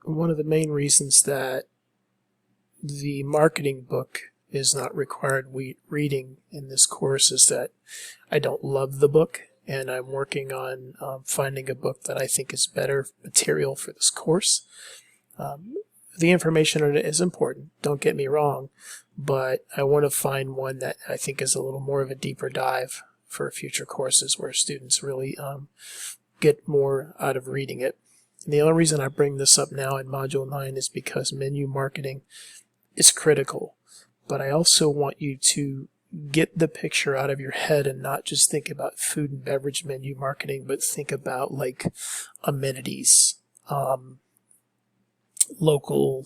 one of the main reasons that the marketing book is not required reading in this course is that I don't love the book, and I'm working on finding a book that I think is better material for this course. The information on it is important, don't get me wrong, but I want to find one that I think is a little more of a deeper dive for future courses where students really get more out of reading it. And the only reason I bring this up now in Module 9 is because menu marketing is critical, but I also want you to get the picture out of your head and not just think about food and beverage menu marketing, but think about like amenities, local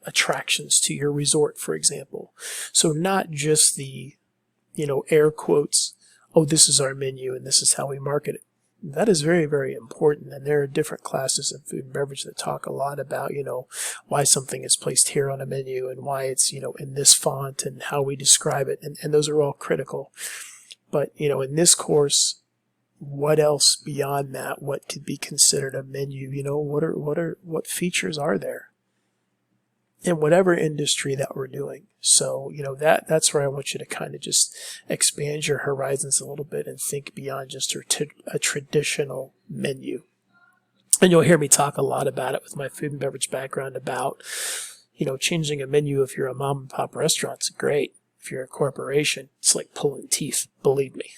attractions to your resort, for example. So not just the, air quotes, oh, this is our menu and this is how we market it. That is very, very important, and there are different classes in food and beverage that talk a lot about, why something is placed here on a menu and why it's, in this font and how we describe it, and those are all critical. But, in this course, what else beyond that? What could be considered a menu? What features are there in whatever industry that we're doing? So, that's where I want you to kind of just expand your horizons a little bit and think beyond just a traditional menu. And you'll hear me talk a lot about it with my food and beverage background about, changing a menu. If you're a mom and pop restaurant, it's great. If you're a corporation, it's like pulling teeth, believe me.